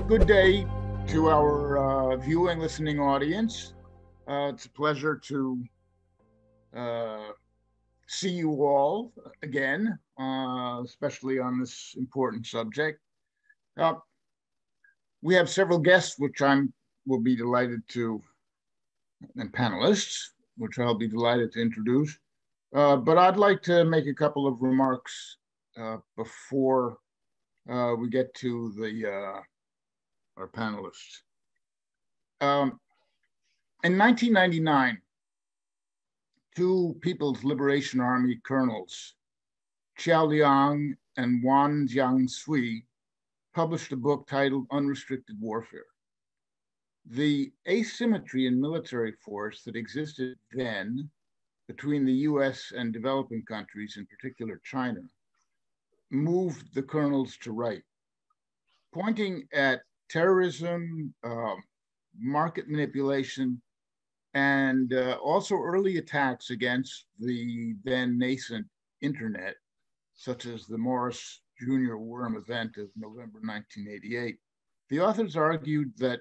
Good day to our viewing, listening audience. It's a pleasure to see you all again, especially on this important subject. We have several guests, which will be delighted to, and panelists, which I'll be delighted to introduce. But I'd like to make a couple of remarks before we get to our panelists. In 1999, two People's Liberation Army colonels, Qiao Liang and Wan Jiangsui, published a book titled Unrestricted Warfare. The asymmetry in military force that existed then between the US and developing countries, in particular China, moved the colonels to write, pointing at terrorism, market manipulation, and also early attacks against the then nascent internet, such as the Morris Jr. Worm event of November 1988. The authors argued that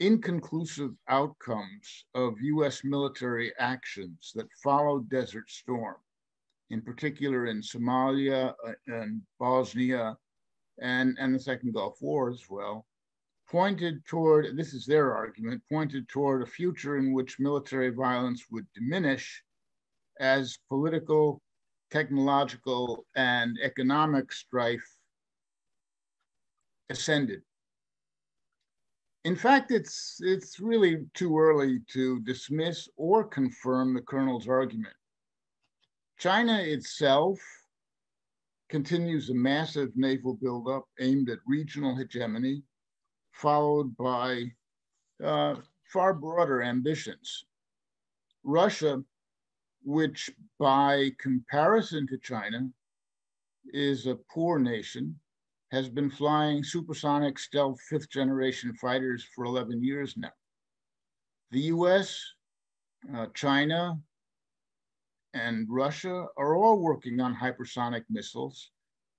inconclusive outcomes of US military actions that followed Desert Storm, in particular in Somalia and Bosnia and the Second Gulf War as well, pointed toward, this is their argument, pointed toward a future in which military violence would diminish as political, technological, and economic strife ascended. In fact, it's really too early to dismiss or confirm the colonel's argument. China itself continues a massive naval buildup aimed at regional hegemony, followed by far broader ambitions. Russia, which by comparison to China is a poor nation, has been flying supersonic stealth fifth-generation fighters for 11 years now. The US, China, and Russia are all working on hypersonic missiles,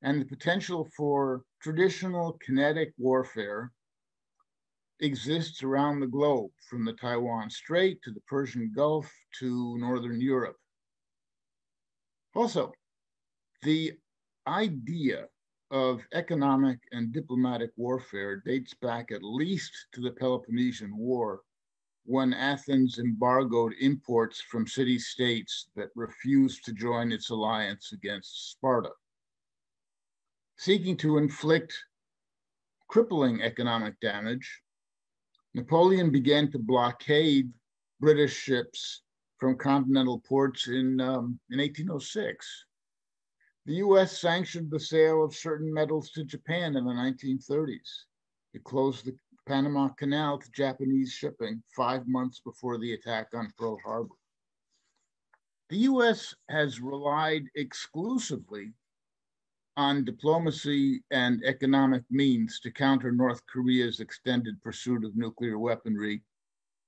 and the potential for traditional kinetic warfare exists around the globe, from the Taiwan Strait to the Persian Gulf to Northern Europe. Also, the idea of economic and diplomatic warfare dates back at least to the Peloponnesian War, when Athens embargoed imports from city-states that refused to join its alliance against Sparta. Seeking to inflict crippling economic damage, Napoleon began to blockade British ships from continental ports in 1806. The US sanctioned the sale of certain metals to Japan in the 1930s. It closed the Panama Canal to Japanese shipping 5 months before the attack on Pearl Harbor. The US has relied exclusively on diplomacy and economic means to counter North Korea's extended pursuit of nuclear weaponry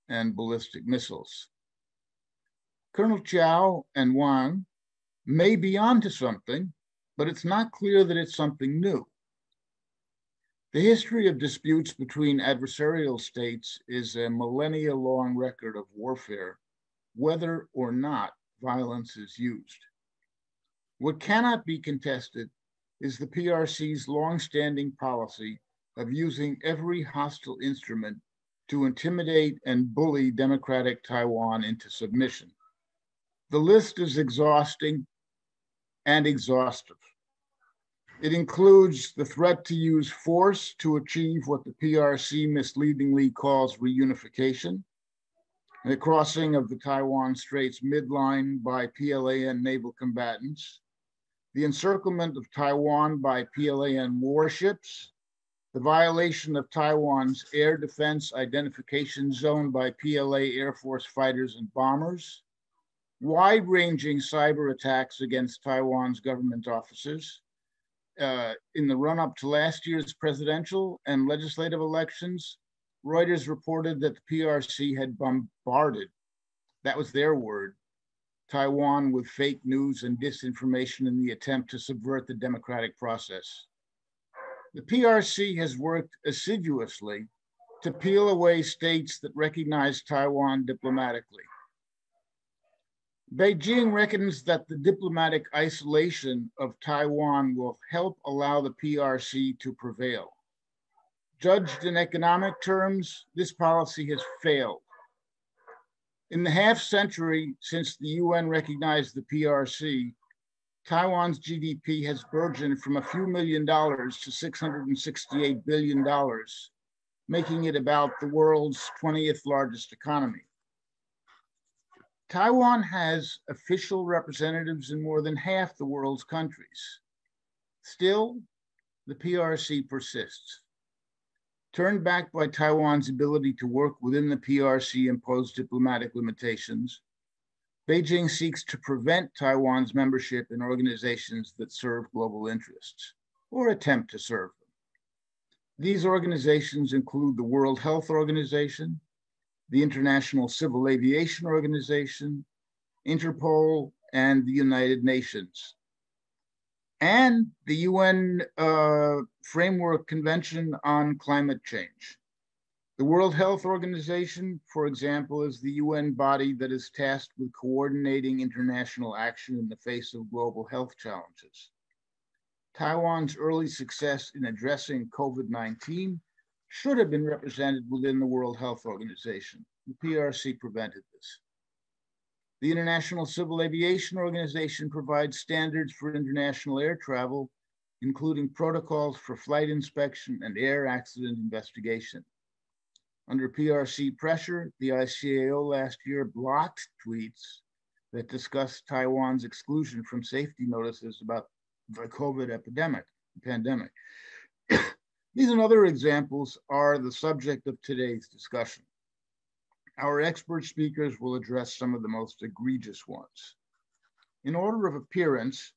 and ballistic missiles. Colonel Qiao and Wang may be onto something, but it's not clear that it's something new. The history of disputes between adversarial states is a millennia-long record of warfare, whether or not violence is used. What cannot be contested is the PRC's long-standing policy of using every hostile instrument to intimidate and bully democratic Taiwan into submission. The list is exhausting and exhaustive. It includes the threat to use force to achieve what the PRC misleadingly calls reunification, the crossing of the Taiwan Straits midline by PLAN naval combatants, the encirclement of Taiwan by PLAN warships, the violation of Taiwan's air defense identification zone by PLA Air Force fighters and bombers, wide-ranging cyber attacks against Taiwan's government offices. In the run-up to last year's presidential and legislative elections, Reuters reported that the PRC had bombarded, that was their word, Taiwan with fake news and disinformation in the attempt to subvert the democratic process. The PRC has worked assiduously to peel away states that recognize Taiwan diplomatically. Beijing reckons that the diplomatic isolation of Taiwan will help allow the PRC to prevail. Judged in economic terms, this policy has failed. In the half century since the UN recognized the PRC, Taiwan's GDP has burgeoned from a few $1 million to $668 billion, making it about the world's 20th largest economy. Taiwan has official representatives in more than half the world's countries. Still, the PRC persists. Turned back by Taiwan's ability to work within the PRC-imposed diplomatic limitations, Beijing seeks to prevent Taiwan's membership in organizations that serve global interests, or attempt to serve them. These organizations include the World Health Organization, the International Civil Aviation Organization, Interpol, and the United Nations, and the UN Framework Convention on Climate Change. The World Health Organization, for example, is the UN body that is tasked with coordinating international action in the face of global health challenges. Taiwan's early success in addressing COVID-19 should have been represented within the World Health Organization. The PRC prevented this. The International Civil Aviation Organization provides standards for international air travel, including protocols for flight inspection and air accident investigation. Under PRC pressure, the ICAO last year blocked tweets that discussed Taiwan's exclusion from safety notices about the COVID pandemic. These and other examples are the subject of today's discussion. Our expert speakers will address some of the most egregious ones. In order of appearance,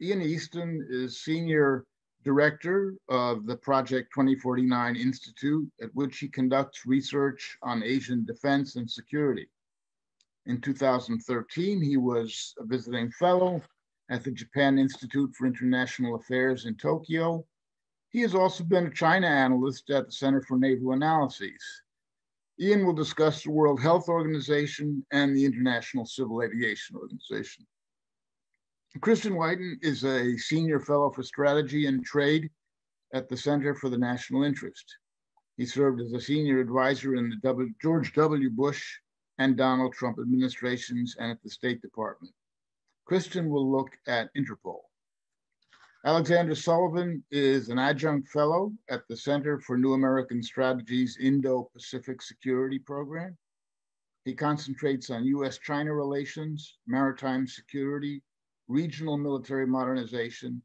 Ian Easton is Senior Director of the Project 2049 Institute, at which he conducts research on Asian defense and security. In 2013, he was a visiting fellow at the Japan Institute for International Affairs in Tokyo. He has also been a China analyst at the Center for Naval Analyses. Ian will discuss the World Health Organization and the International Civil Aviation Organization. Christian Whiten is a senior fellow for strategy and trade at the Center for the National Interest. He served as a senior advisor in the George W. Bush and Donald Trump administrations and at the State Department. Christian will look at Interpol. Alexander Sullivan is an adjunct fellow at the Center for New American Strategies Indo-Pacific Security Program. He concentrates on US-China relations, maritime security, regional military modernization,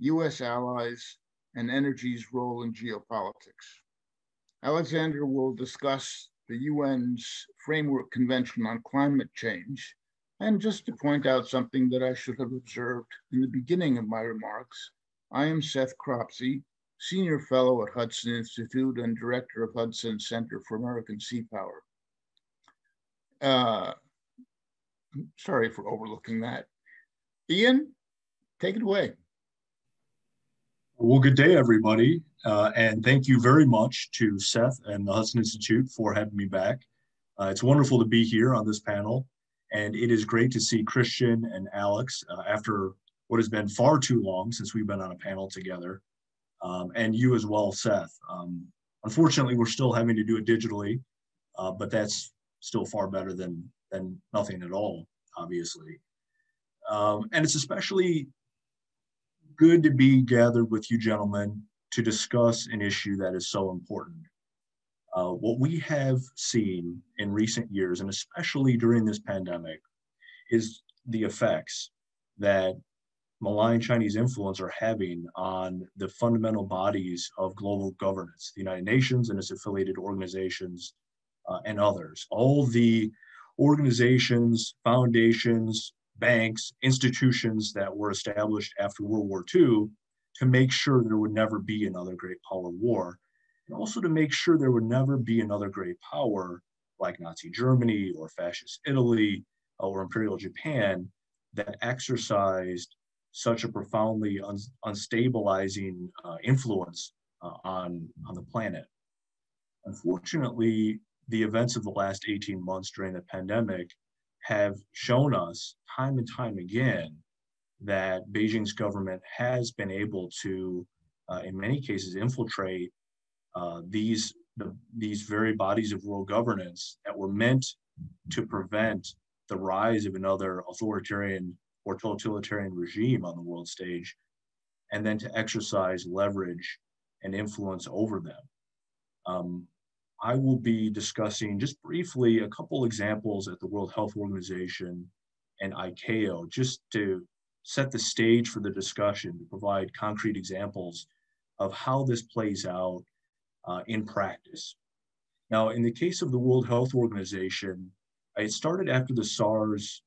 US allies, and energy's role in geopolitics. Alexander will discuss the UN's Framework Convention on Climate Change. And just to point out something that I should have observed in the beginning of my remarks, I am Seth Cropsey, Senior Fellow at Hudson Institute and Director of Hudson Center for American Sea Power. Sorry for overlooking that. Ian, take it away. Well, good day, everybody. And thank you very much to Seth and the Hudson Institute for having me back. It's wonderful to be here on this panel. And it is great to see Christian and Alex after what has been far too long since we've been on a panel together. And you as well, Seth. Unfortunately, we're still having to do it digitally, but that's still far better than nothing at all, obviously. And it's especially good to be gathered with you gentlemen to discuss an issue that is so important. What we have seen in recent years, and especially during this pandemic, is the effects that malign Chinese influence are having on the fundamental bodies of global governance, the United Nations and its affiliated organizations, and others. All the organizations, foundations, banks, institutions that were established after World War II to make sure there would never be another great power war, and also to make sure there would never be another great power like Nazi Germany or fascist Italy or Imperial Japan that exercised such a profoundly unstabilizing influence on the planet. Unfortunately, the events of the last 18 months during the pandemic have shown us time and time again that Beijing's government has been able to, in many cases, infiltrate these very bodies of world governance that were meant to prevent the rise of another authoritarian or totalitarian regime on the world stage, and then to exercise leverage and influence over them. I will be discussing just briefly a couple examples at the World Health Organization and ICAO, just to set the stage for the discussion, to provide concrete examples of how this plays out in practice. Now, in the case of the World Health Organization, it started after the SARS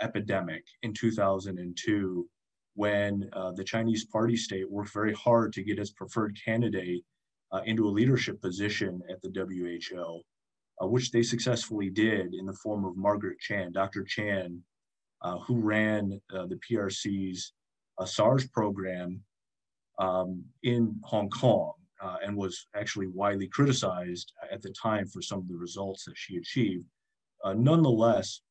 epidemic in 2002, when the Chinese Party state worked very hard to get its preferred candidate into a leadership position at the WHO, which they successfully did in the form of Margaret Chan, Dr. Chan, who ran the PRC's SARS program in Hong Kong, and was actually widely criticized at the time for some of the results that she achieved. Nonetheless,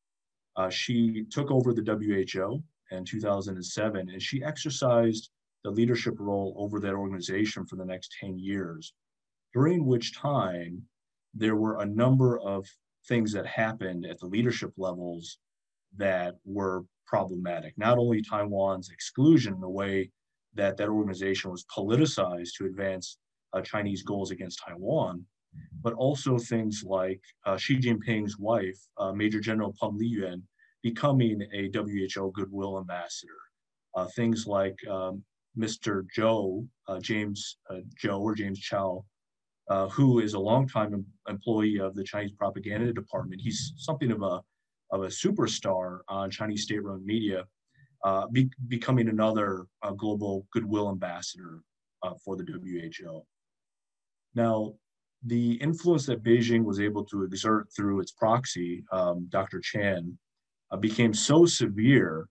she took over the WHO in 2007, and she exercised the leadership role over that organization for the next 10 years, during which time there were a number of things that happened at the leadership levels that were problematic. Not only Taiwan's exclusion in the way that that organization was politicized to advance Chinese goals against Taiwan, but also things like Xi Jinping's wife, Major General Peng Liyuan, becoming a WHO goodwill ambassador. Things like Mr. James Chow, who is a longtime employee of the Chinese propaganda department. He's something of a superstar on Chinese state-run media, becoming another global goodwill ambassador for the WHO. Now, the influence that Beijing was able to exert through its proxy, Dr. Chan, became so severe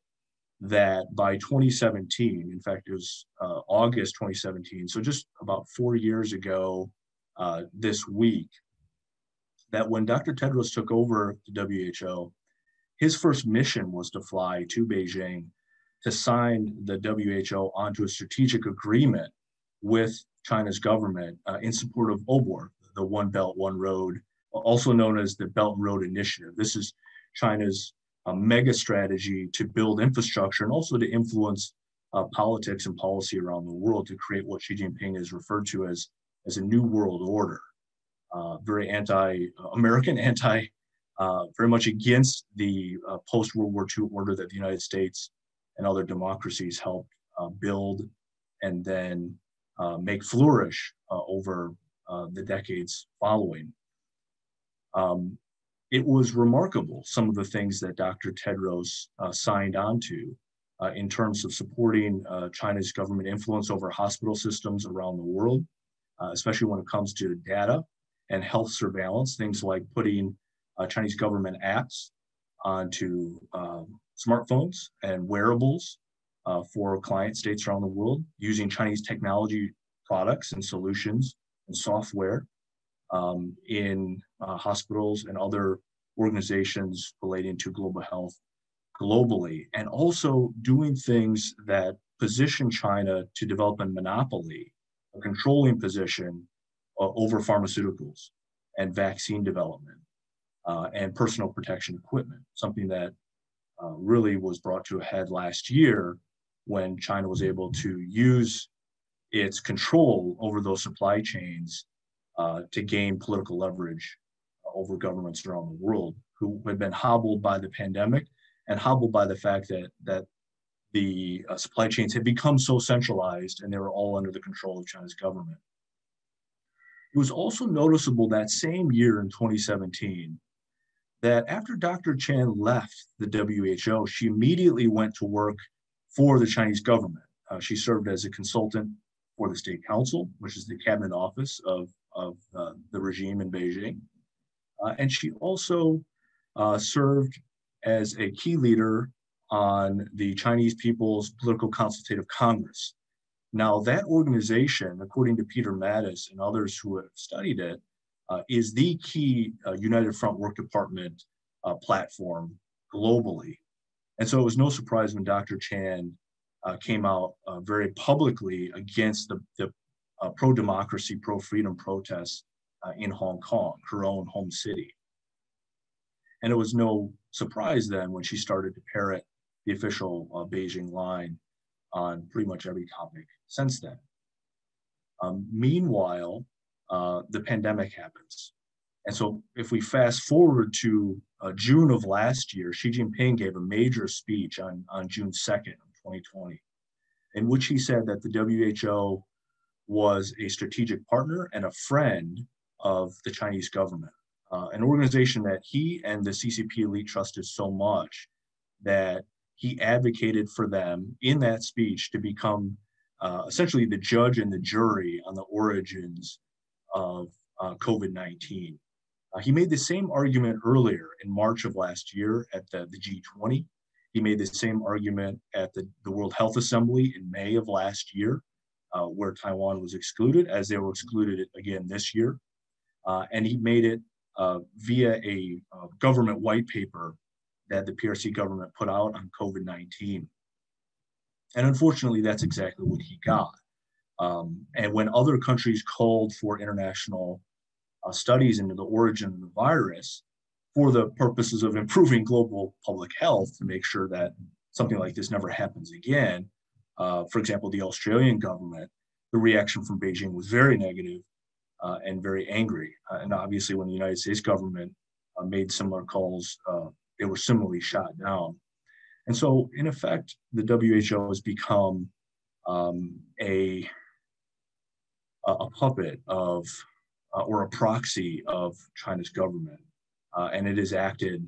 that by 2017, in fact, it was August 2017, so just about 4 years ago this week, that when Dr. Tedros took over the WHO, his first mission was to fly to Beijing to sign the WHO onto a strategic agreement with China's government in support of OBOR, the One Belt, One Road, also known as the Belt and Road Initiative. This is China's mega strategy to build infrastructure and also to influence politics and policy around the world to create what Xi Jinping has referred to as a new world order. Very anti-American, very much against the post-World War II order that the United States and other democracies helped build and then make flourish over the decades following. It was remarkable, some of the things that Dr. Tedros signed on to in terms of supporting China's government influence over hospital systems around the world, especially when it comes to data and health surveillance, things like putting Chinese government apps onto smartphones and wearables for client states around the world, using Chinese technology products and solutions and software in hospitals and other organizations relating to global health globally, and also doing things that position China to develop a monopoly, a controlling position over pharmaceuticals and vaccine development and personal protection equipment, something that really was brought to a head last year when China was able to use its control over those supply chains to gain political leverage over governments around the world who had been hobbled by the pandemic and hobbled by the fact that the supply chains had become so centralized and they were all under the control of China's government. It was also noticeable that same year in 2017 that after Dr. Chan left the WHO, she immediately went to work for the Chinese government. She served as a consultant for the State Council, which is the cabinet office of the regime in Beijing. And she also served as a key leader on the Chinese People's Political Consultative Congress, Now, that organization, according to Peter Mattis and others who have studied it, is the key United Front Work Department platform globally. And so it was no surprise when Dr. Chan came out very publicly against the pro-democracy, pro-freedom protests in Hong Kong, her own home city. And it was no surprise then when she started to parrot the official Beijing line on pretty much every topic since then. Meanwhile, the pandemic happens. And so if we fast forward to June of last year, Xi Jinping gave a major speech on June 2nd of 2020, in which he said that the WHO was a strategic partner and a friend of the Chinese government, an organization that he and the CCP elite trusted so much that he advocated for them in that speech to become essentially the judge and the jury on the origins of COVID-19. He made the same argument earlier in March of last year at the G20. He made the same argument at the World Health Assembly in May of last year, where Taiwan was excluded, as they were excluded again this year. And he made it via a government white paper that the PRC government put out on COVID-19. And unfortunately, that's exactly what he got. And when other countries called for international studies into the origin of the virus for the purposes of improving global public health to make sure that something like this never happens again, for example, the Australian government, the reaction from Beijing was very negative and very angry. And obviously, when the United States government made similar calls, they were similarly shot down. And so, in effect, the WHO has become a puppet of, or a proxy of China's government. And it has acted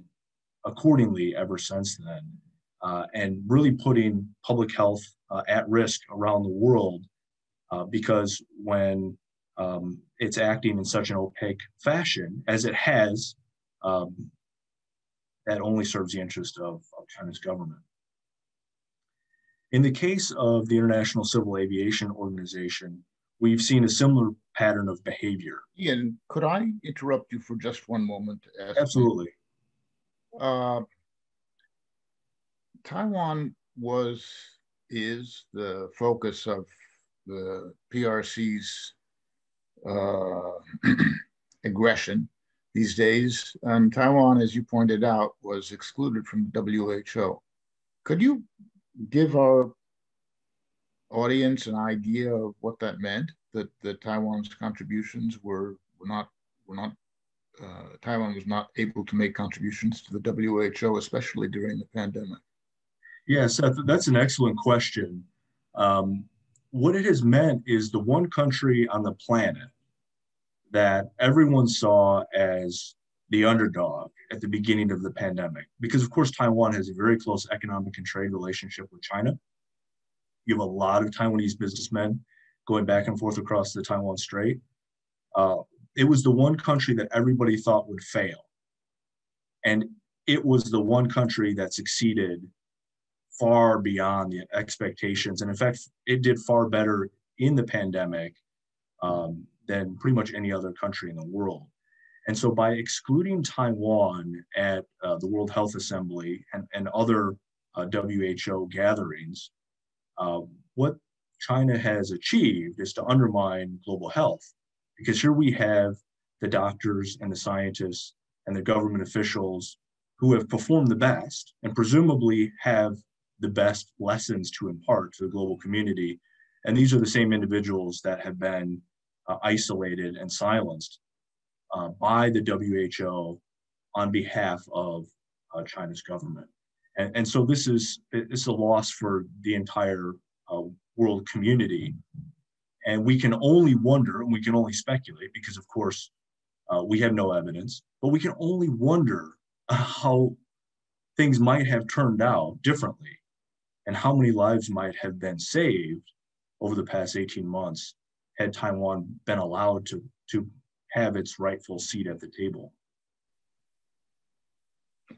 accordingly ever since then, and really putting public health at risk around the world, because when it's acting in such an opaque fashion, as it has, that only serves the interest of China's government. In the case of the International Civil Aviation Organization, we've seen a similar pattern of behavior. Ian, could I interrupt you for just one moment? Absolutely. Taiwan is the focus of the PRC's aggression these days. And Taiwan, as you pointed out, was excluded from the WHO. Could you give our audience an idea of what that meant? That Taiwan's contributions Taiwan was not able to make contributions to the WHO, especially during the pandemic? Yeah, Seth, that's an excellent question. What it has meant is the one country on the planet that everyone saw as the underdog at the beginning of the pandemic, because of course Taiwan has a very close economic and trade relationship with China. You have a lot of Taiwanese businessmen going back and forth across the Taiwan Strait. It was the one country that everybody thought would fail. And it was the one country that succeeded far beyond the expectations. And in fact, it did far better in the pandemic than pretty much any other country in the world. And so by excluding Taiwan at the World Health Assembly and other WHO gatherings, what China has achieved is to undermine global health. Because here we have the doctors and the scientists and the government officials who have performed the best and presumably have the best lessons to impart to the global community. And these are the same individuals that have been isolated and silenced by the WHO on behalf of China's government. And so it's a loss for the entire world community. And we can only wonder, and we can only speculate, because of course we have no evidence, but we can only wonder how things might have turned out differently and how many lives might have been saved over the past 18 months had Taiwan been allowed to have its rightful seat at the table.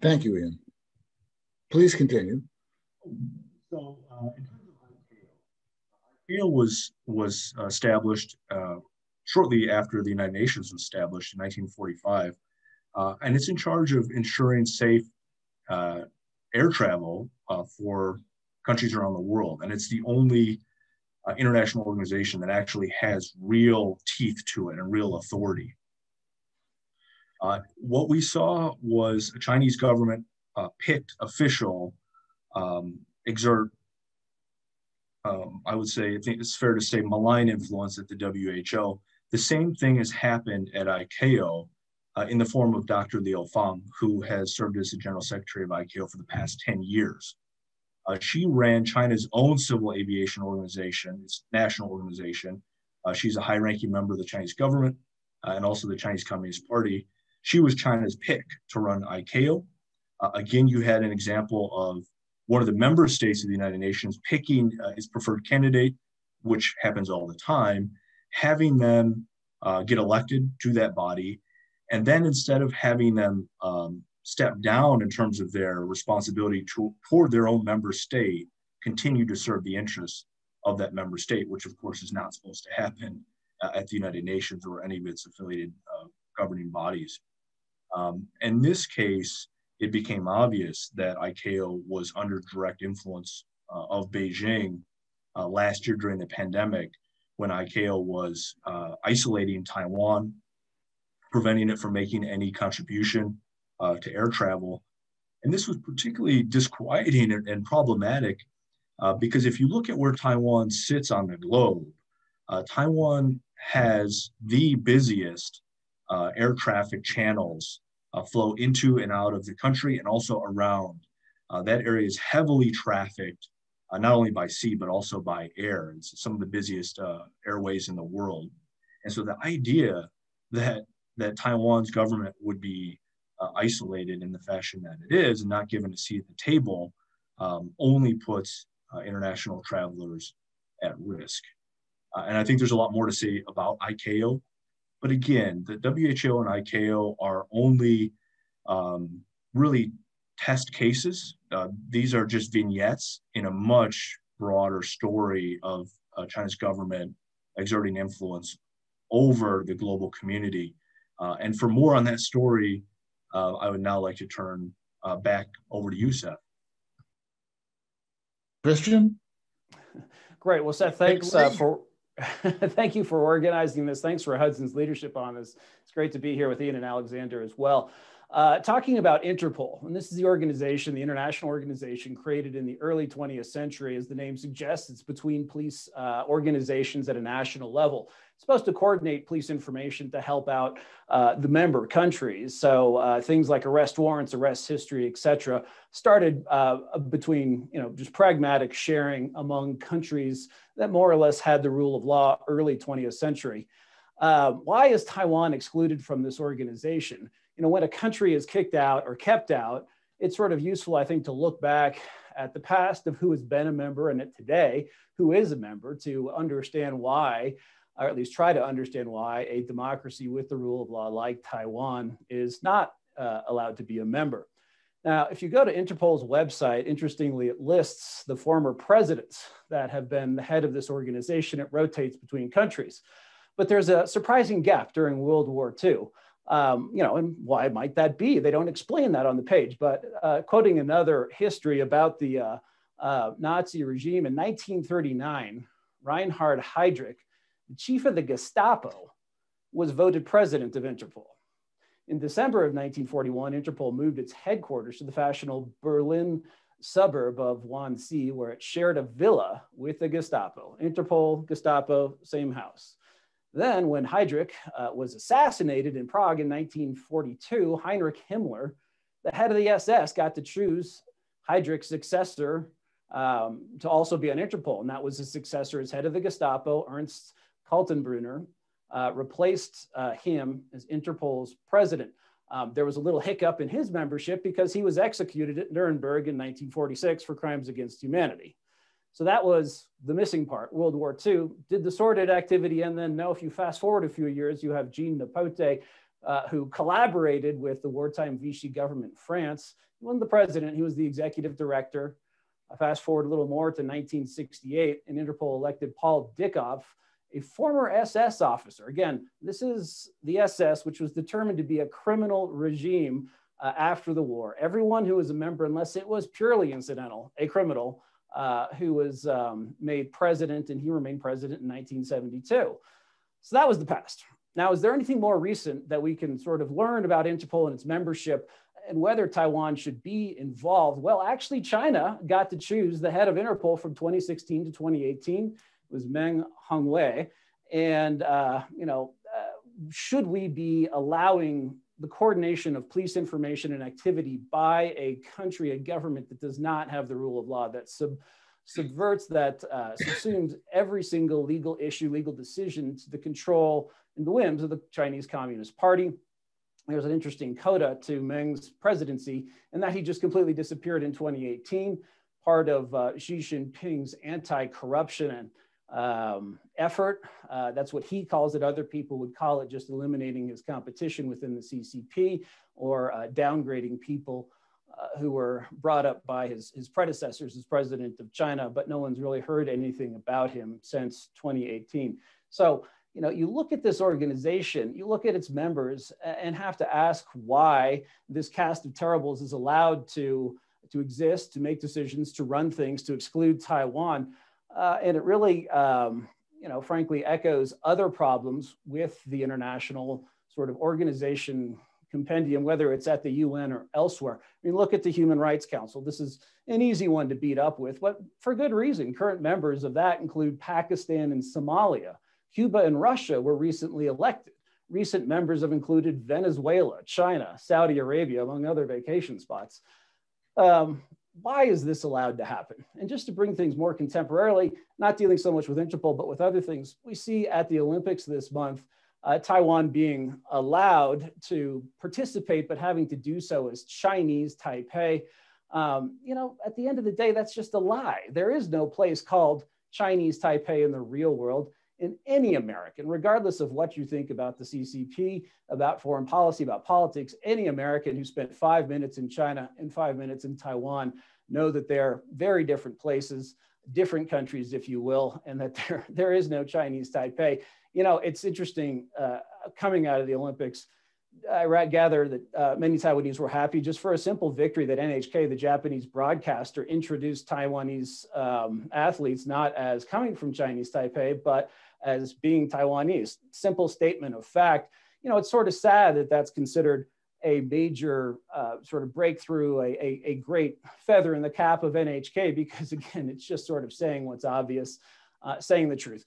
Thank you, Ian. Please continue. So in terms of ICAO was established shortly after the United Nations was established in 1945, and it's in charge of ensuring safe air travel for countries around the world. And it's the only international organization that actually has real teeth to it and real authority. What we saw was a Chinese government picked official exert, I would say, I think it's fair to say, malign influence at the WHO. The same thing has happened at ICAO in the form of Dr. Liu Fang, who has served as the General Secretary of ICAO for the past 10 years. She ran China's own civil aviation organization, its national organization. She's a high-ranking member of the Chinese government and also the Chinese Communist Party. She was China's pick to run ICAO. Again, you had an example of one of the member states of the United Nations picking its preferred candidate, which happens all the time, having them get elected to that body. And then instead of having them step down in terms of their responsibility toward their own member state, continue to serve the interests of that member state, which of course is not supposed to happen at the United Nations or any of its affiliated governing bodies. In this case, it became obvious that ICAO was under direct influence of Beijing last year during the pandemic, when ICAO was isolating Taiwan, preventing it from making any contribution to air travel. And this was particularly disquieting and problematic because if you look at where Taiwan sits on the globe, Taiwan has the busiest air traffic channels flow into and out of the country and also around. That area is heavily trafficked, not only by sea, but also by air. It's some of the busiest airways in the world. And so the idea that Taiwan's government would be isolated in the fashion that it is and not given a seat at the table only puts international travelers at risk. And I think there's a lot more to say about ICAO. But again, the WHO and ICAO are only really test cases. These are just vignettes in a much broader story of China's government exerting influence over the global community. And for more on that story, I would now like to turn back over to you, Seth. Christian? Great. Well, Seth, thanks for thank you for organizing this. Thanks for Hudson's leadership on this. It's great to be here with Ian and Alexander as well. Talking about Interpol, and this is the organization, the international organization created in the early 20th century. As the name suggests, it's between police organizations at a national level. It's supposed to coordinate police information to help out the member countries. So things like arrest warrants, arrest history, et cetera, started between, just pragmatic sharing among countries that more or less had the rule of law early 20th century. Why is Taiwan excluded from this organization? When a country is kicked out or kept out, it's sort of useful, I think, to look back at the past of who has been a member and at today who is a member to understand why, or at least try to understand why, a democracy with the rule of law like Taiwan is not allowed to be a member. Now, if you go to Interpol's website, interestingly, it lists the former presidents that have been the head of this organization. It rotates between countries. But there's a surprising gap during World War II. And why might that be? They don't explain that on the page, but quoting another history about the Nazi regime in 1939, Reinhard Heydrich, the chief of the Gestapo, was voted president of Interpol. In December of 1941, Interpol moved its headquarters to the fashionable Berlin suburb of Wannsee, where it shared a villa with the Gestapo. Interpol, Gestapo, same house. Then when Heydrich was assassinated in Prague in 1942, Heinrich Himmler, the head of the SS, got to choose Heydrich's successor to also be on Interpol. And that was his successor as head of the Gestapo, Ernst Kaltenbrunner, replaced him as Interpol's president. There was a little hiccup in his membership because he was executed at Nuremberg in 1946 for crimes against humanity. So that was the missing part. World War II did the sordid activity. And then if you fast forward a few years, you have Jean Napote, who collaborated with the wartime Vichy government in France. He wasn't the president, he was the executive director. Fast forward a little more to 1968, and Interpol elected Paul Dickoff, a former SS officer. Again, this is the SS, which was determined to be a criminal regime after the war. Everyone who was a member, unless it was purely incidental, a criminal, who was made president, and he remained president in 1972. So that was the past. Now, is there anything more recent that we can sort of learn about Interpol and its membership and whether Taiwan should be involved? Well, actually, China got to choose the head of Interpol from 2016 to 2018. It was Meng Hongwei. And, should we be allowing the coordination of police information and activity by a country, a government that does not have the rule of law, that subverts, that subsumes every single legal issue, legal decision to the control and the whims of the Chinese Communist Party? There's an interesting coda to Meng's presidency, and that he just completely disappeared in 2018, part of Xi Jinping's anti-corruption effort. That's what he calls it. Other people would call it just eliminating his competition within the CCP, or downgrading people who were brought up by his predecessors as president of China, but no one's really heard anything about him since 2018. So, you look at this organization, you look at its members, and have to ask why this cast of terribles is allowed to exist, to make decisions, to run things, to exclude Taiwan. And it really, frankly, echoes other problems with the international sort of organization compendium, whether it's at the UN or elsewhere. I mean, look at the Human Rights Council. This is an easy one to beat up with, but for good reason. Current members of that include Pakistan and Somalia. Cuba and Russia were recently elected. Recent members have included Venezuela, China, Saudi Arabia, among other vacation spots. Why is this allowed to happen? And just to bring things more contemporarily, not dealing so much with Interpol, but with other things, we see at the Olympics this month, Taiwan being allowed to participate, but having to do so as Chinese Taipei. At the end of the day, that's just a lie. There is no place called Chinese Taipei in the real world. And any American, regardless of what you think about the CCP, about foreign policy, about politics, any American who spent 5 minutes in China and 5 minutes in Taiwan know that they're very different places, different countries, if you will, and that there is no Chinese Taipei. It's interesting, coming out of the Olympics, I gather that many Taiwanese were happy just for a simple victory that NHK, the Japanese broadcaster, introduced Taiwanese athletes not as coming from Chinese Taipei, but as being Taiwanese. Simple statement of fact. It's sort of sad that that's considered a major sort of breakthrough, a great feather in the cap of NHK, because again, it's just sort of saying what's obvious, saying the truth.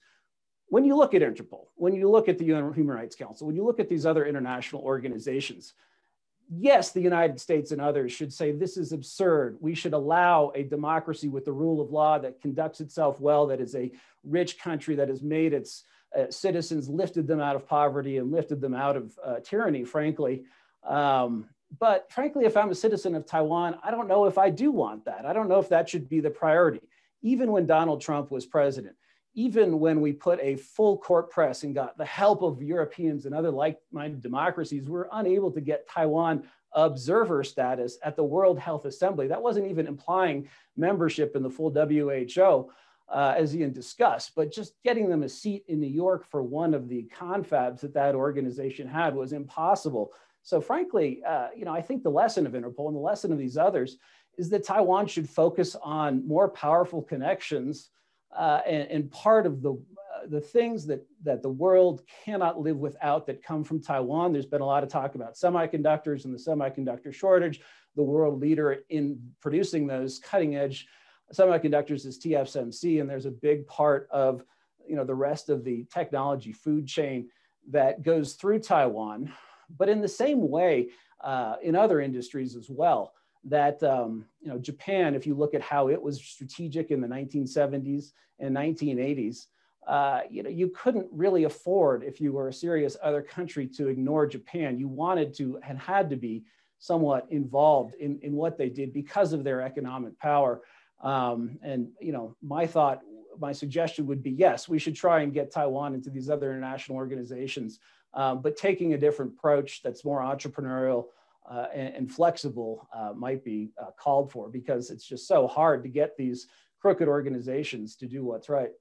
When you look at Interpol, when you look at the Human Rights Council, when you look at these other international organizations, yes, the United States and others should say this is absurd. We should allow a democracy with the rule of law that conducts itself well, that is a rich country that has made its citizens, lifted them out of poverty and lifted them out of tyranny, frankly. But frankly, if I'm a citizen of Taiwan, I don't know if I do want that. I don't know if that should be the priority. Even when Donald Trump was president, even when we put a full court press and got the help of Europeans and other like-minded democracies, we're unable to get Taiwan observer status at the World Health Assembly. That wasn't even implying membership in the full WHO, as Ian discussed, but just getting them a seat in New York for one of the confabs that organization had was impossible. So frankly, I think the lesson of Interpol and the lesson of these others is that Taiwan should focus on more powerful connections and part of the things that the world cannot live without that come from Taiwan. There's been a lot of talk about semiconductors and the semiconductor shortage. The world leader in producing those cutting edge semiconductors is TSMC, and there's a big part of the rest of the technology food chain that goes through Taiwan. But in the same way, in other industries as well, that Japan, if you look at how it was strategic in the 1970s and 1980s, you couldn't really afford, if you were a serious other country, to ignore Japan. You wanted to and had to be somewhat involved in what they did because of their economic power. My suggestion would be, yes, we should try and get Taiwan into these other international organizations, but taking a different approach that's more entrepreneurial, and flexible might be called for, because it's just so hard to get these crooked organizations to do what's right.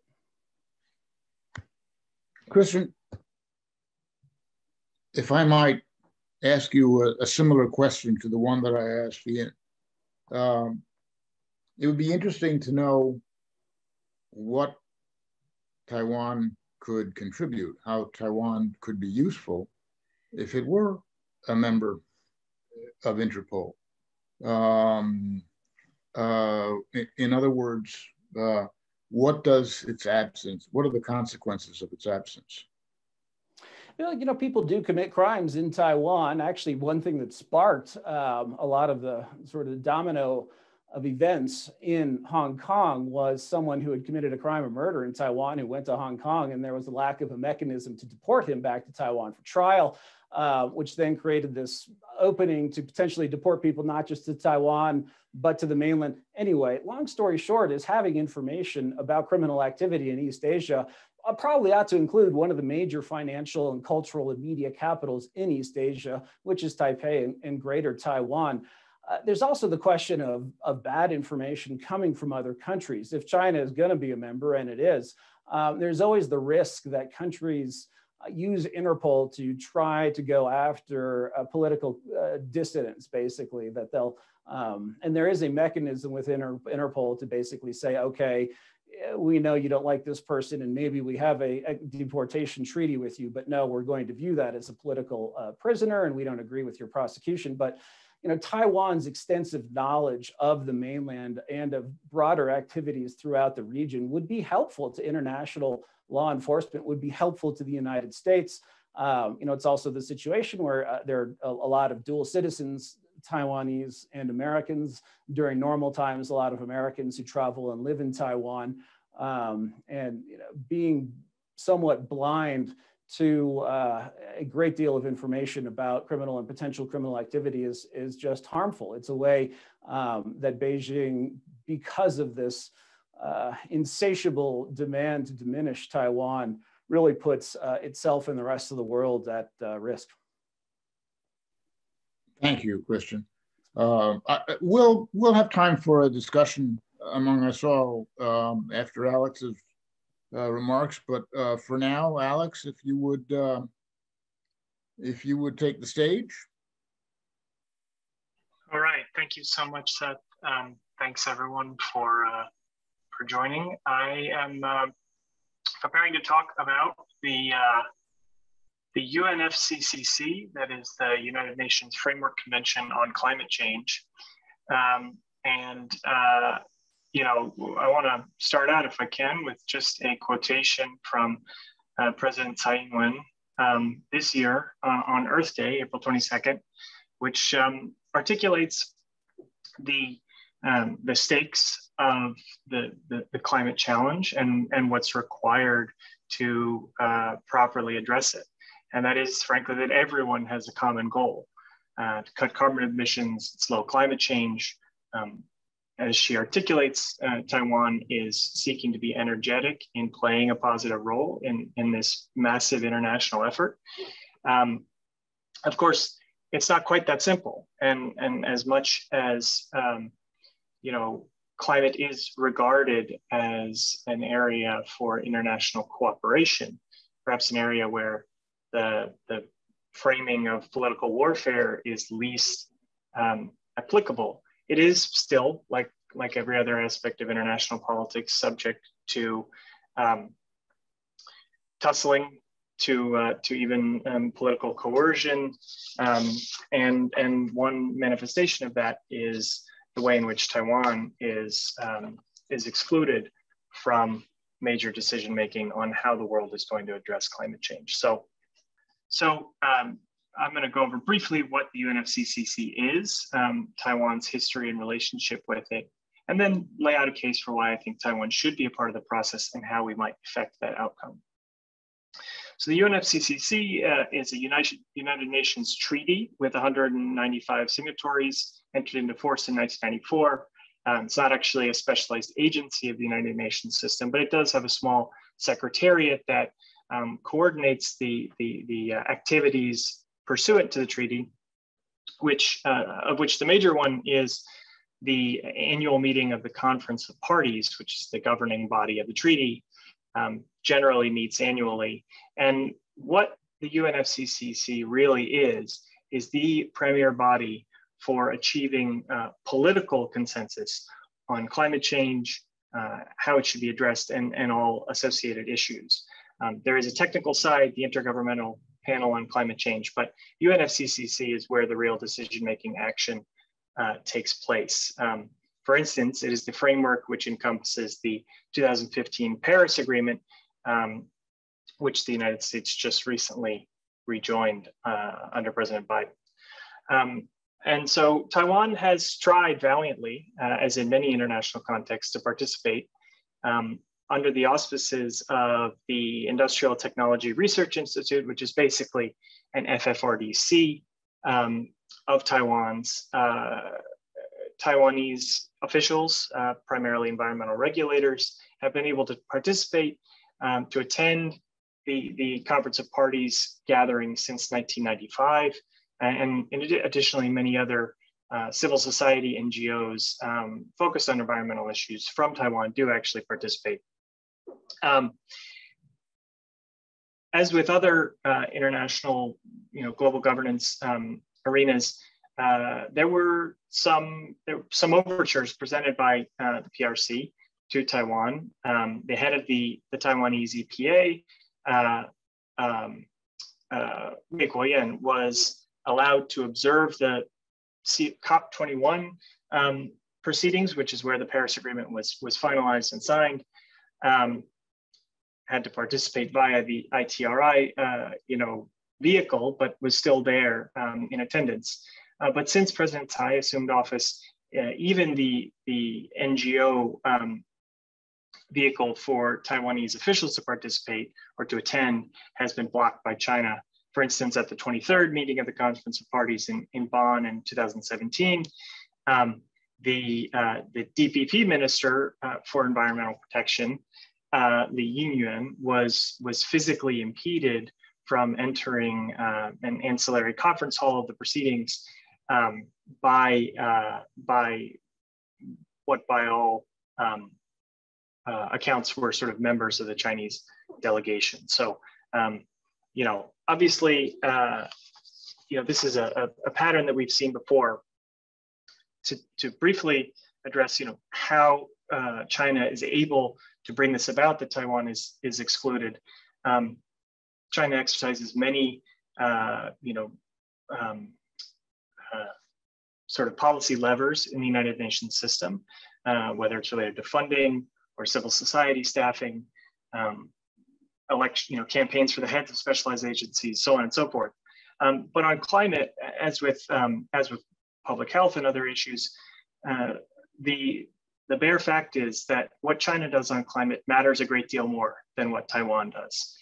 Christian, if I might ask you a similar question to the one that I asked Ian, it would be interesting to know what Taiwan could contribute, how Taiwan could be useful if it were a member of Interpol. In other words, what does its absence, what are the consequences of its absence? You know, people do commit crimes in Taiwan. Actually, one thing that sparked a lot of the sort of domino of events in Hong Kong was someone who had committed a crime of murder in Taiwan who went to Hong Kong, and there was a lack of a mechanism to deport him back to Taiwan for trial, which then created this opening to potentially deport people not just to Taiwan, but to the mainland. Anyway, long story short is having information about criminal activity in East Asia probably ought to include one of the major financial and cultural and media capitals in East Asia, which is Taipei and Greater Taiwan. There's also the question of bad information coming from other countries. If China is going to be a member, and it is, there's always the risk that countries use Interpol to try to go after political dissidents, basically, that they'll, and there is a mechanism within Interpol to basically say, okay, we know you don't like this person, and maybe we have a deportation treaty with you, but no, we're going to view that as a political prisoner, and we don't agree with your prosecution. But you know, Taiwan's extensive knowledge of the mainland and of broader activities throughout the region would be helpful to international law enforcement, would be helpful to the United States. You know, it's also the situation where there are a lot of dual citizens, Taiwanese and Americans. During normal times, a lot of Americans who travel and live in Taiwan, and you know, being somewhat blind to a great deal of information about criminal and potential criminal activity is just harmful. It's a way that Beijing, because of this insatiable demand to diminish Taiwan, really puts itself and the rest of the world at risk. Thank you, Christian. We'll have time for a discussion among us all after Alex's remarks, but for now, Alex, if you would take the stage. All right, thank you so much, Seth. Thanks everyone for joining. I am preparing to talk about the UNFCCC, that is the United Nations Framework Convention on Climate Change. You know, I want to start out, if I can, with just a quotation from President Tsai Ing-wen this year on Earth Day, April 22nd, which articulates the stakes of the climate challenge and what's required to properly address it. And that is, frankly, that everyone has a common goal to cut carbon emissions, slow climate change. As she articulates, Taiwan is seeking to be energetic in playing a positive role in this massive international effort. Of course, it's not quite that simple. And as much as, you know, climate is regarded as an area for international cooperation, perhaps an area where the framing of political warfare is least applicable, it is still, like every other aspect of international politics, subject to tussling, to even political coercion, and one manifestation of that is the way in which Taiwan is excluded from major decision making on how the world is going to address climate change. So I'm going to go over briefly what the UNFCCC is, Taiwan's history and relationship with it, and then lay out a case for why I think Taiwan should be a part of the process and how we might affect that outcome. So the UNFCCC is a United Nations treaty with 195 signatories, entered into force in 1994. It's not actually a specialized agency of the United Nations system, but it does have a small secretariat that coordinates the activities pursuant to the treaty, of which the major one is the annual meeting of the Conference of Parties, which is the governing body of the treaty, generally meets annually. And what the UNFCCC really is the premier body for achieving political consensus on climate change, how it should be addressed, and all associated issues. There is a technical side, the Intergovernmental Panel on Climate Change, but UNFCCC is where the real decision-making action takes place. For instance, it is the framework which encompasses the 2015 Paris Agreement, which the United States just recently rejoined under President Biden. And so Taiwan has tried valiantly, as in many international contexts, to participate under the auspices of the Industrial Technology Research Institute, which is basically an FFRDC of Taiwan's. Taiwanese officials, primarily environmental regulators, have been able to participate, to attend the Conference of Parties gathering since 1995. And additionally, many other civil society NGOs focused on environmental issues from Taiwan do actually participate. As with other international, global governance arenas, there were some overtures presented by the PRC to Taiwan. The head of the Taiwanese EPA, Wei Guoyan, was allowed to observe the COP21 proceedings, which is where the Paris Agreement was finalized and signed. Had to participate via the ITRI, vehicle, but was still there in attendance. But since President Tsai assumed office, even the NGO vehicle for Taiwanese officials to participate or to attend has been blocked by China. For instance, at the 23rd meeting of the Conference of Parties in Bonn in 2017, the DPP minister for environmental protection, Li Yingyuan, was physically impeded from entering an ancillary conference hall of the proceedings by what by all accounts were sort of members of the Chinese delegation. So, obviously, this is a pattern that we've seen before. To briefly address, how China is able to bring this about, that Taiwan is excluded. China exercises many, sort of policy levers in the United Nations system, whether it's related to funding or civil society staffing, campaigns for the heads of specialized agencies, so on and so forth. But on climate, as with public health and other issues, the bare fact is that what China does on climate matters a great deal more than what Taiwan does.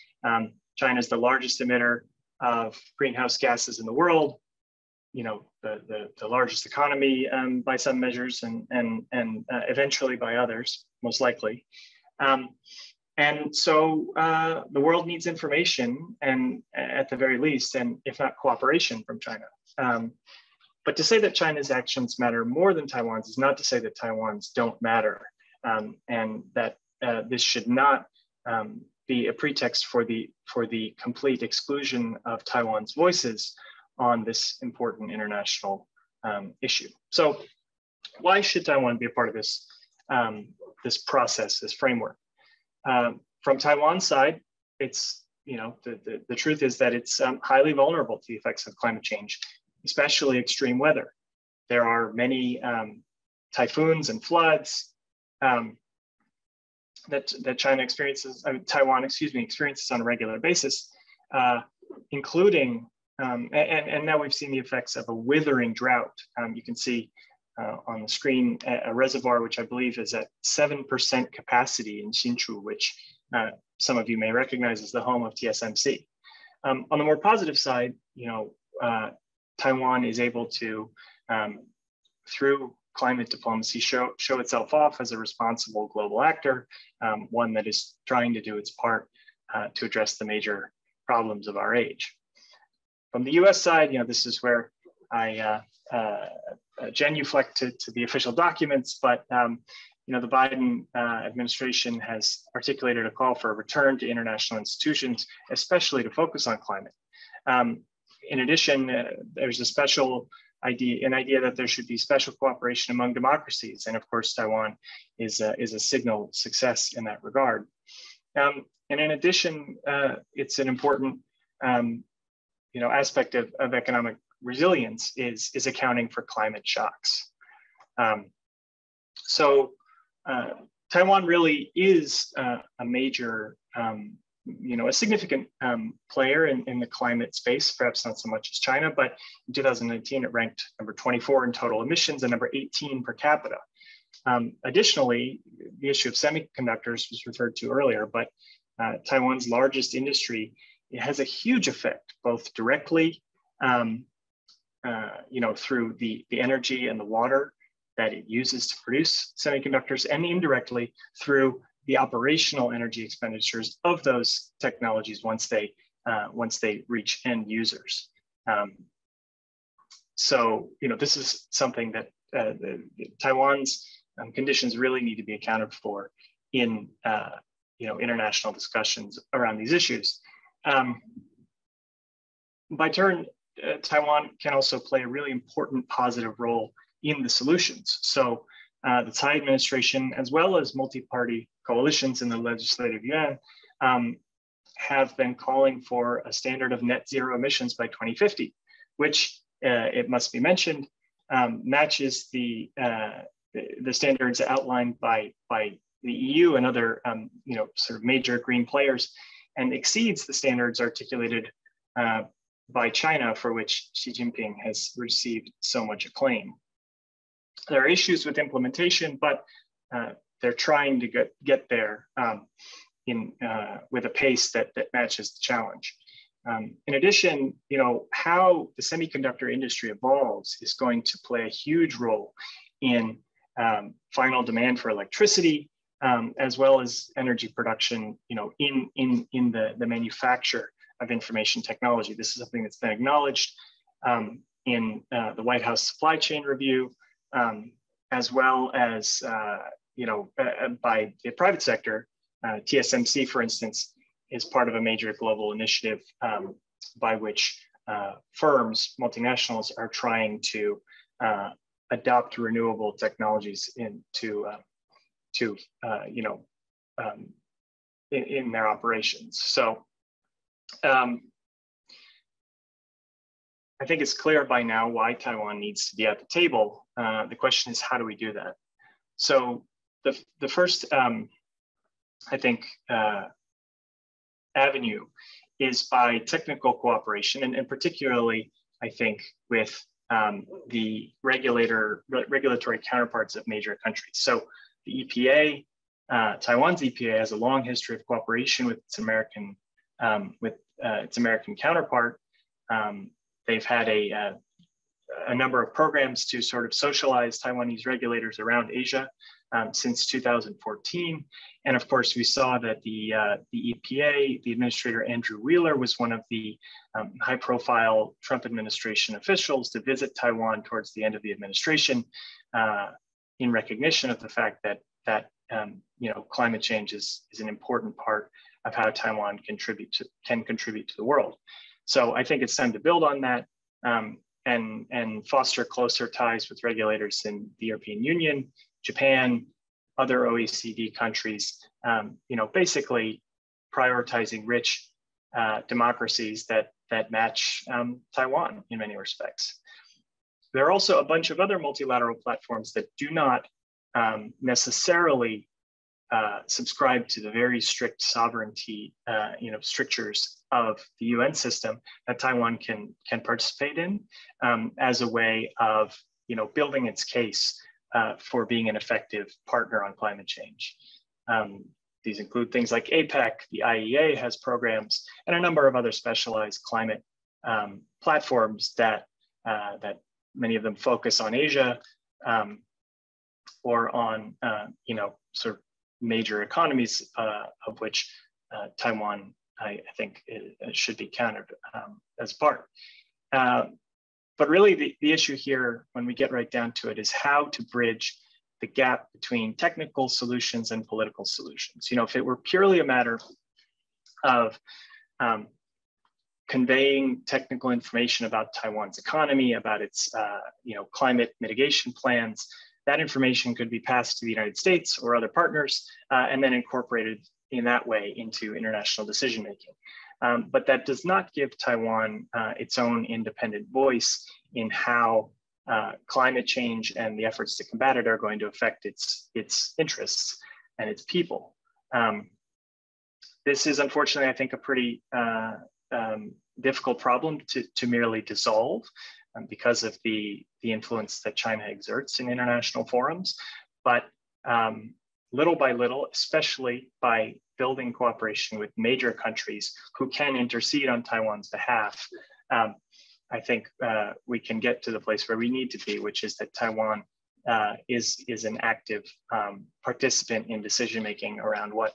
China is the largest emitter of greenhouse gases in the world, the largest economy by some measures, and eventually by others, most likely. And so the world needs information, and at the very least, and if not cooperation from China. But to say that China's actions matter more than Taiwan's is not to say that Taiwan's don't matter, and that this should not be a pretext for the complete exclusion of Taiwan's voices on this important international issue. So, why should Taiwan be a part of this this process, this framework? From Taiwan's side, it's the truth is that it's highly vulnerable to the effects of climate change, especially extreme weather. There are many typhoons and floods that Taiwan experiences on a regular basis, including, and now we've seen the effects of a withering drought. You can see on the screen a reservoir, which I believe is at 7% capacity in Hsinchu, which some of you may recognize as the home of TSMC. On the more positive side, Taiwan is able to, through climate diplomacy, show itself off as a responsible global actor, one that is trying to do its part to address the major problems of our age. From the US side, this is where genuflect to the official documents, but the Biden administration has articulated a call for a return to international institutions, especially to focus on climate. In addition, there's an idea that there should be special cooperation among democracies, and of course, Taiwan is a signal success in that regard. And in addition, it's an important aspect of economic resilience is accounting for climate shocks. Taiwan really is a major, a significant player in the climate space, perhaps not so much as China, but in 2019, it ranked number 24 in total emissions and number 18 per capita. Additionally, the issue of semiconductors was referred to earlier, but Taiwan's largest industry, it has a huge effect, both directly, through the energy and the water that it uses to produce semiconductors, and indirectly through the operational energy expenditures of those technologies once they reach end users. This is something that Taiwan's conditions really need to be accounted for in international discussions around these issues. By turn, Taiwan can also play a really important positive role in the solutions. So the Tsai administration, as well as multi-party coalitions in the legislative yuan, have been calling for a standard of net zero emissions by 2050, which it must be mentioned, matches the standards outlined by the EU and other sort of major green players, and exceeds the standards articulated by China, for which Xi Jinping has received so much acclaim. There are issues with implementation, but they're trying to get there with a pace that matches the challenge. In addition, how the semiconductor industry evolves is going to play a huge role in final demand for electricity, as well as energy production, in the manufacture of information technology. This is something that's been acknowledged in the White House supply chain review, as well as by the private sector. TSMC, for instance, is part of a major global initiative by which firms, multinationals, are trying to adopt renewable technologies in their operations. So I think it's clear by now why Taiwan needs to be at the table. The question is, how do we do that? So the first, I think, avenue is by technical cooperation, and particularly, I think, with the regulatory counterparts of major countries. So the EPA, Taiwan's EPA, has a long history of cooperation with its American counterpart. They've had a number of programs to sort of socialize Taiwanese regulators around Asia since 2014. And of course, we saw that the EPA, the administrator Andrew Wheeler, was one of the high-profile Trump administration officials to visit Taiwan towards the end of the administration, in recognition of the fact that climate change is an important part of how Taiwan can contribute to the world. So I think it's time to build on that and foster closer ties with regulators in the European Union, Japan, other OECD countries, basically prioritizing rich democracies that match Taiwan in many respects. There are also a bunch of other multilateral platforms that do not necessarily subscribe to the very strict sovereignty, strictures of the UN system that Taiwan can participate in as a way of, building its case for being an effective partner on climate change. These include things like APEC, the IEA has programs, and a number of other specialized climate platforms that many of them focus on Asia or on, sort of major economies of which Taiwan, I think, should be counted as part. But really the issue here, when we get right down to it, is how to bridge the gap between technical solutions and political solutions. You know, if it were purely a matter of conveying technical information about Taiwan's economy, about its climate mitigation plans, that information could be passed to the United States or other partners and then incorporated in that way into international decision making. But that does not give Taiwan its own independent voice in how climate change and the efforts to combat it are going to affect its interests and its people. This is unfortunately, I think, a pretty difficult problem to merely dissolve because of the influence that China exerts in international forums. But little by little, especially by building cooperation with major countries who can intercede on Taiwan's behalf, I think we can get to the place where we need to be, which is that Taiwan is an active participant in decision-making around what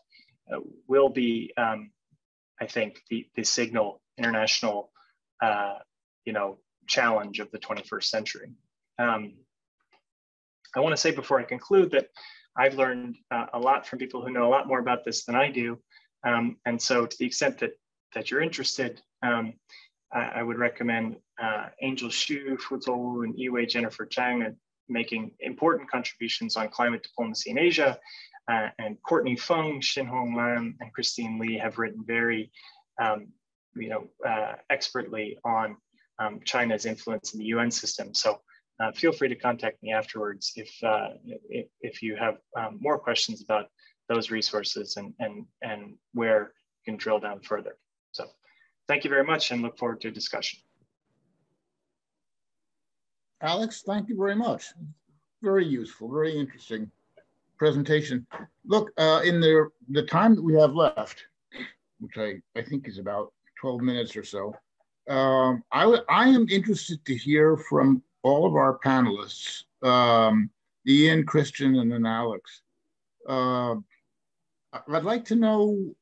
will be, I think, the signal international, challenge of the 21st century. I want to say before I conclude that I've learned a lot from people who know a lot more about this than I do. And so to the extent that you're interested, I would recommend Angel Xu, Fu Zhou, and Yiwei Jennifer Chang making important contributions on climate diplomacy in Asia. And Courtney Fung, Xinhong Lam, and Christine Lee have written very expertly on China's influence in the UN system. So feel free to contact me afterwards if you have more questions about those resources and where you can drill down further. So thank you very much and look forward to a discussion. Alex, thank you very much. Very useful, very interesting presentation. Look, in the time that we have left, which I think is about 12 minutes or so, I am interested to hear from all of our panelists, Ian, Christian, and then Alex. I'd like to know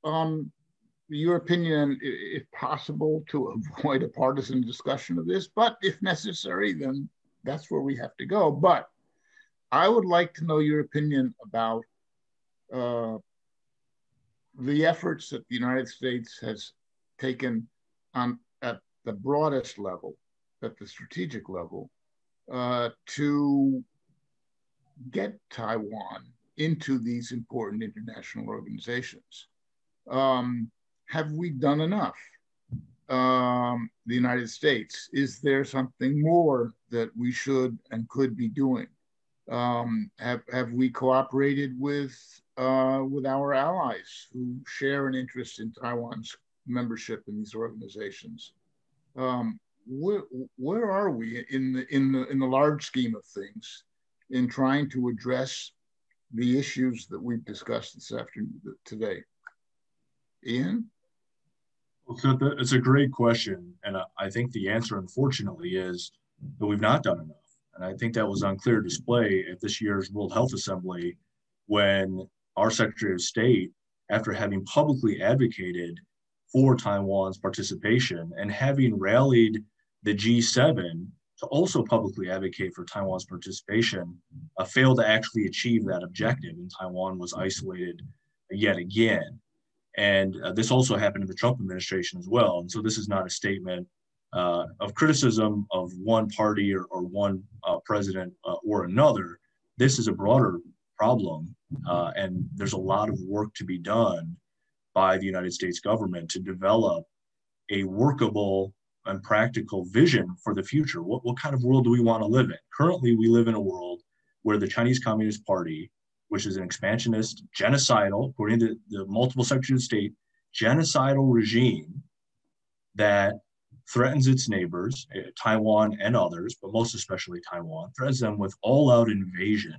your opinion, if possible, to avoid a partisan discussion of this, but if necessary, then that's where we have to go. But I would like to know your opinion about the efforts that the United States has taken at the broadest level, at the strategic level, to get Taiwan into these important international organizations. Have we done enough? The United States, is there something more that we should and could be doing? Have we cooperated with our allies who share an interest in Taiwan's membership in these organizations? Where are we in the large scheme of things in trying to address the issues that we've discussed today? Ian? Well, so it's a great question. And I think the answer, unfortunately, is that we've not done enough. And I think that was on clear display at this year's World Health Assembly when our Secretary of State, after having publicly advocated for Taiwan's participation and having rallied the G7 to also publicly advocate for Taiwan's participation, failed to actually achieve that objective, and Taiwan was isolated yet again. And this also happened in the Trump administration as well. And so this is not a statement of criticism of one party or one president or another. This is a broader problem, and there's a lot of work to be done by the United States government to develop a workable and practical vision for the future. What kind of world do we want to live in? Currently, we live in a world where the Chinese Communist Party, which is an expansionist, genocidal, according to the multiple secretaries of state, genocidal regime that threatens its neighbors, Taiwan and others, but most especially Taiwan, threatens them with all-out invasion.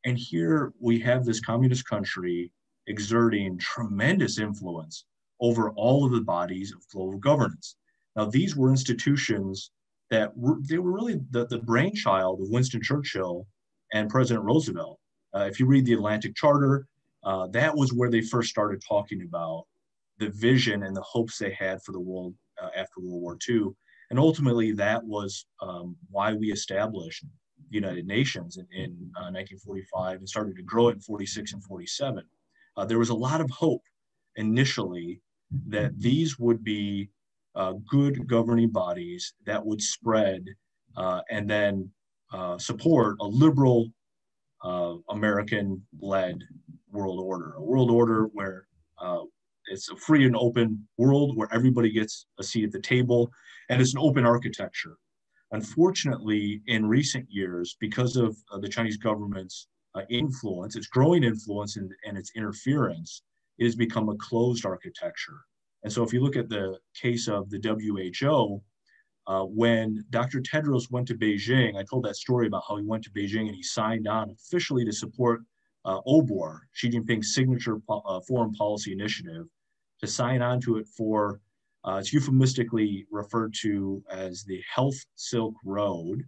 And here we have this communist country exerting tremendous influence over all of the bodies of global governance. Now, these were institutions that were really the brainchild of Winston Churchill and President Roosevelt. If you read the Atlantic Charter, that was where they first started talking about the vision and the hopes they had for the world after World War II. And ultimately, that was why we established the United Nations in 1945 and started to grow it in 46 and 47. There was a lot of hope initially that these would be good governing bodies that would spread and then support a liberal American-led world order where it's a free and open world where everybody gets a seat at the table, and it's an open architecture. Unfortunately, in recent years, because of the Chinese government's influence, its growing influence and its interference, it has become a closed architecture. And so if you look at the case of the WHO, when Dr. Tedros went to Beijing, I told that story about how he went to Beijing and he signed on officially to support OBOR, Xi Jinping's signature foreign policy initiative, to sign on to it for, it's euphemistically referred to as the Health Silk Road,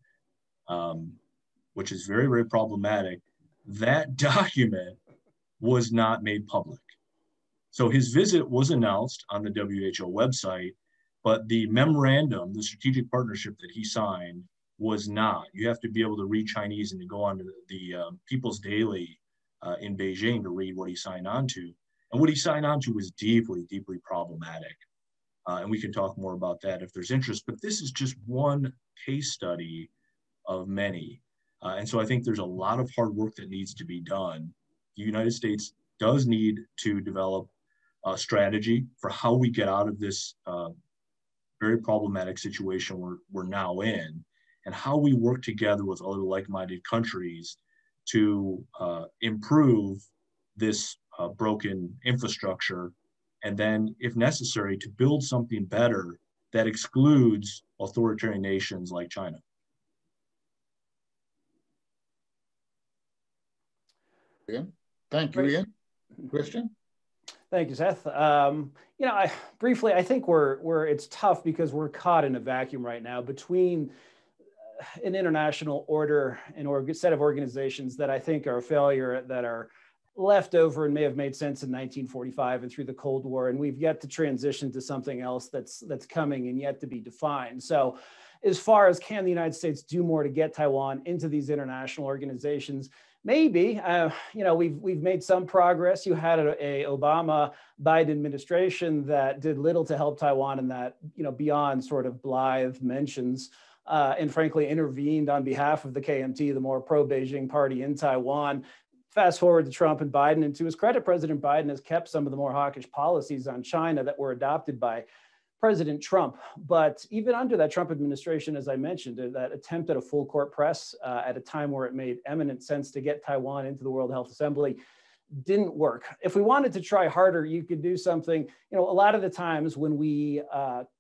which is very, very problematic. That document was not made public. So his visit was announced on the WHO website, but the memorandum, the strategic partnership that he signed was not. You have to be able to read Chinese and to go on to the People's Daily in Beijing to read what he signed on to. And what he signed on to was deeply, deeply problematic. And we can talk more about that if there's interest, but this is just one case study of many. And so I think there's a lot of hard work that needs to be done. The United States does need to develop a strategy for how we get out of this very problematic situation we're now in, and how we work together with other like-minded countries to improve this broken infrastructure, and then, if necessary, to build something better that excludes authoritarian nations like China. Yeah. Thank you, Ian. Christian? Thank you, Seth. You know, briefly, I think it's tough because we're caught in a vacuum right now between an international order and a set of organizations that I think are a failure, that are left over and may have made sense in 1945 and through the Cold War, and we've yet to transition to something else that's coming and yet to be defined. So, as far as can the United States do more to get Taiwan into these international organizations? Maybe. You know, we've made some progress. You had a Obama-Biden administration that did little to help Taiwan, and that, you know, beyond sort of blithe mentions, and frankly intervened on behalf of the KMT, the more pro-Beijing party in Taiwan. Fast forward to Trump and Biden, and to his credit, President Biden has kept some of the more hawkish policies on China that were adopted by President Trump. But even under that Trump administration, as I mentioned, that attempt at a full court press at a time where it made eminent sense to get Taiwan into the World Health Assembly didn't work. If we wanted to try harder, you could do something. You know, a lot of the times when we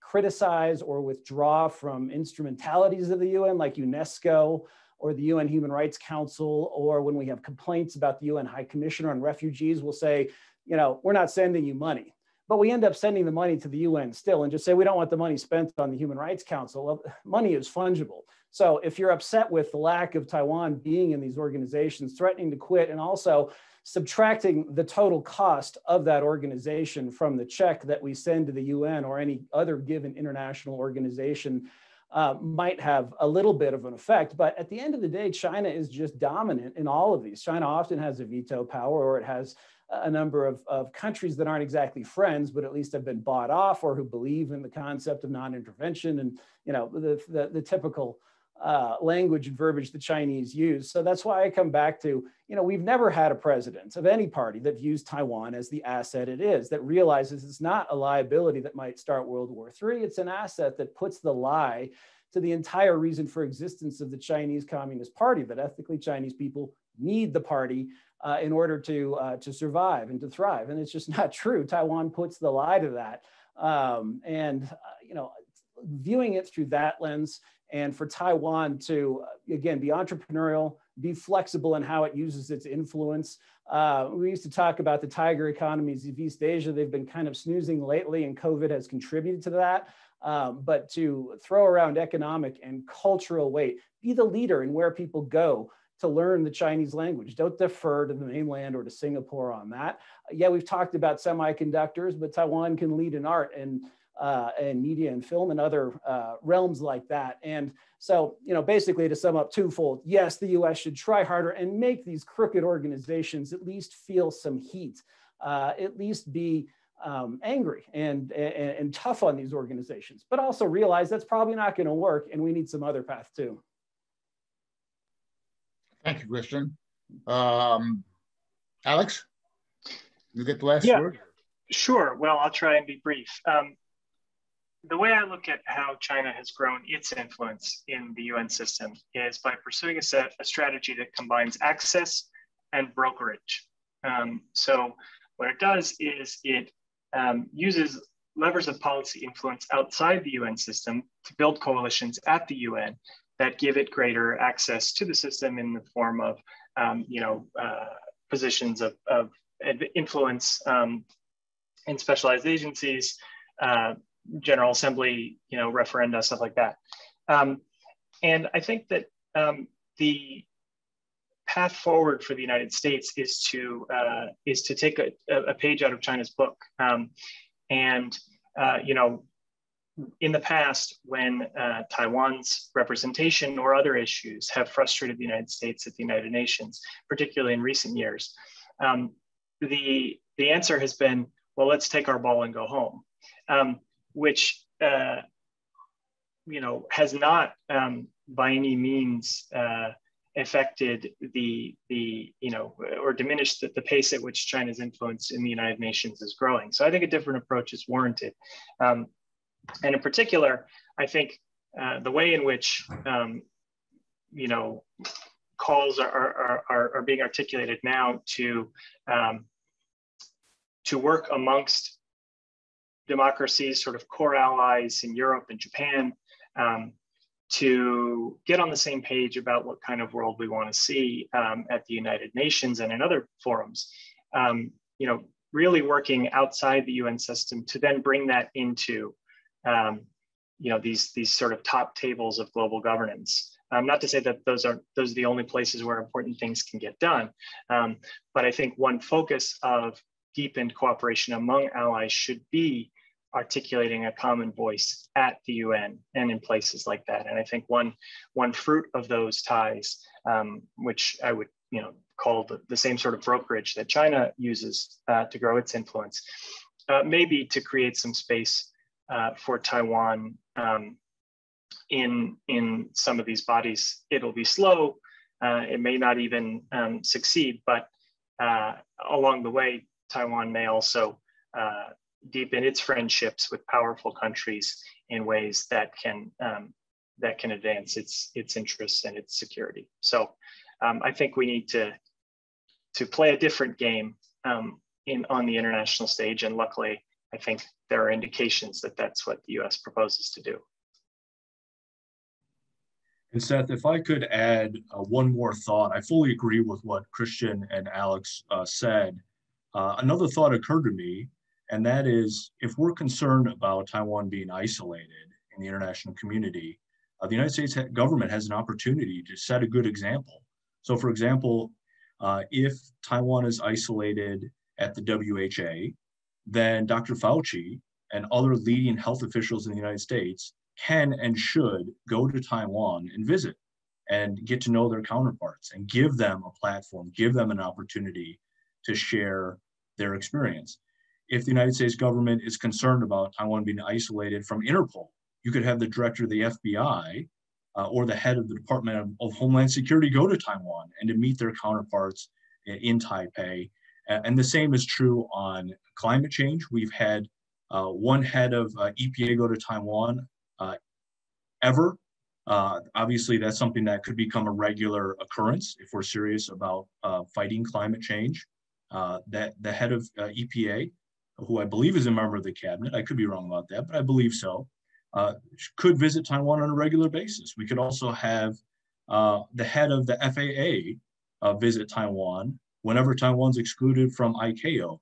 criticize or withdraw from instrumentalities of the UN, like UNESCO or the UN Human Rights Council, or when we have complaints about the UN High Commissioner on Refugees, we'll say, you know, we're not sending you money. But we end up sending the money to the UN still and just say, we don't want the money spent on the Human Rights Council. Well, money is fungible. So if you're upset with the lack of Taiwan being in these organizations, threatening to quit, and also subtracting the total cost of that organization from the check that we send to the UN or any other given international organization, might have a little bit of an effect. But at the end of the day, China is just dominant in all of these. China often has a veto power, or it has a number of countries that aren't exactly friends, but at least have been bought off, or who believe in the concept of non-intervention and, you know, the typical language and verbiage the Chinese use. So that's why I come back to, you know, we've never had a president of any party that views Taiwan as the asset it is, that realizes it's not a liability that might start World War III. It's an asset that puts the lie to the entire reason for existence of the Chinese Communist Party, that ethnically Chinese people need the party in order to survive and to thrive. And it's just not true. Taiwan puts the lie to that. You know, viewing it through that lens, and for Taiwan to, again, be entrepreneurial, be flexible in how it uses its influence. We used to talk about the tiger economies of East Asia. They've been kind of snoozing lately, and COVID has contributed to that. But to throw around economic and cultural weight, be the leader in where people go to learn the Chinese language. Don't defer to the mainland or to Singapore on that. Yeah, we've talked about semiconductors, but Taiwan can lead in art. And and media and film and other realms like that. And so, basically to sum up twofold, yes, the US should try harder and make these crooked organizations at least feel some heat, at least be angry and tough on these organizations, but also realize that's probably not going to work and we need some other path too. Thank you, Christian. Alex, you get the last word? Sure. Well, I'll try and be brief. The way I look at how China has grown its influence in the UN system is by pursuing a strategy that combines access and brokerage. So what it does is it uses levers of policy influence outside the UN system to build coalitions at the UN that give it greater access to the system in the form of, positions of influence in specialized agencies, General Assembly, referenda, stuff like that. And I think that the path forward for the United States is to take a page out of China's book. In the past, when Taiwan's representation or other issues have frustrated the United States at the United Nations, particularly in recent years, the answer has been, well, let's take our ball and go home, which has not by any means affected or diminished the pace at which China's influence in the United Nations is growing. So I think a different approach is warranted. And in particular, I think the way in which calls are being articulated now to work amongst democracies, sort of core allies in Europe and Japan, to get on the same page about what kind of world we want to see at the United Nations and in other forums. Really working outside the UN system to then bring that into these sort of top tables of global governance. Not to say that those are the only places where important things can get done, but I think one focus of deepened cooperation among allies should be articulating a common voice at the UN and in places like that. And I think one fruit of those ties, which I would call the same sort of brokerage that China uses to grow its influence, maybe to create some space for Taiwan in some of these bodies. It'll be slow. It may not even succeed, but along the way, Taiwan may also deepen its friendships with powerful countries in ways that can advance its interests and its security. So I think we need to play a different game on the international stage, and luckily, I think there are indications that that's what the U.S. proposes to do. And Seth, if I could add one more thought, I fully agree with what Christian and Alex said. Another thought occurred to me, and that is, if we're concerned about Taiwan being isolated in the international community, the United States government has an opportunity to set a good example. So for example, if Taiwan is isolated at the WHO, then Dr. Fauci and other leading health officials in the United States can and should go to Taiwan and visit and get to know their counterparts and give them a platform, give them an opportunity to share their experience. If the United States government is concerned about Taiwan being isolated from Interpol, you could have the director of the FBI or the head of the Department of Homeland Security go to Taiwan and to meet their counterparts in Taipei. And the same is true on climate change. We've had one head of EPA go to Taiwan ever. Obviously, that's something that could become a regular occurrence if we're serious about fighting climate change. That the head of EPA, who I believe is a member of the cabinet, I could be wrong about that, but I believe so, could visit Taiwan on a regular basis. We could also have the head of the FAA visit Taiwan whenever Taiwan's excluded from ICAO.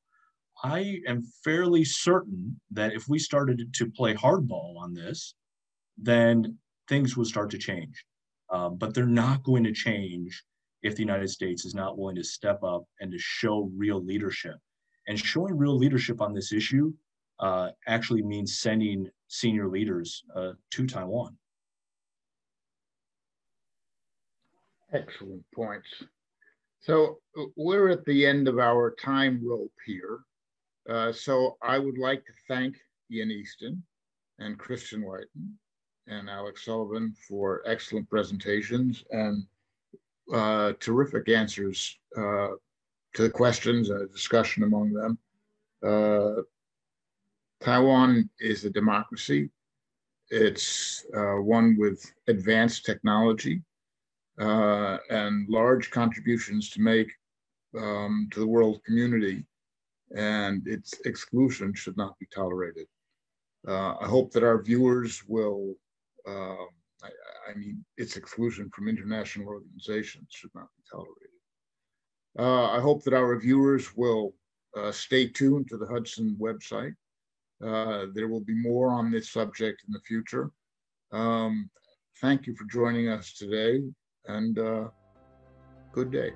I am fairly certain that if we started to play hardball on this, then things would start to change. But they're not going to change if the United States is not willing to step up and to show real leadership. And showing real leadership on this issue actually means sending senior leaders to Taiwan. Excellent points. So we're at the end of our time rope here. So I would like to thank Ian Easton and Christian Whiten and Alex Sullivan for excellent presentations and terrific answers to the questions, a discussion among them. Taiwan is a democracy. It's one with advanced technology and large contributions to make to the world community, and its exclusion should not be tolerated. I hope that our viewers will, I mean, its exclusion from international organizations should not be tolerated. I hope that our viewers will stay tuned to the Hudson website. There will be more on this subject in the future. Thank you for joining us today, and good day.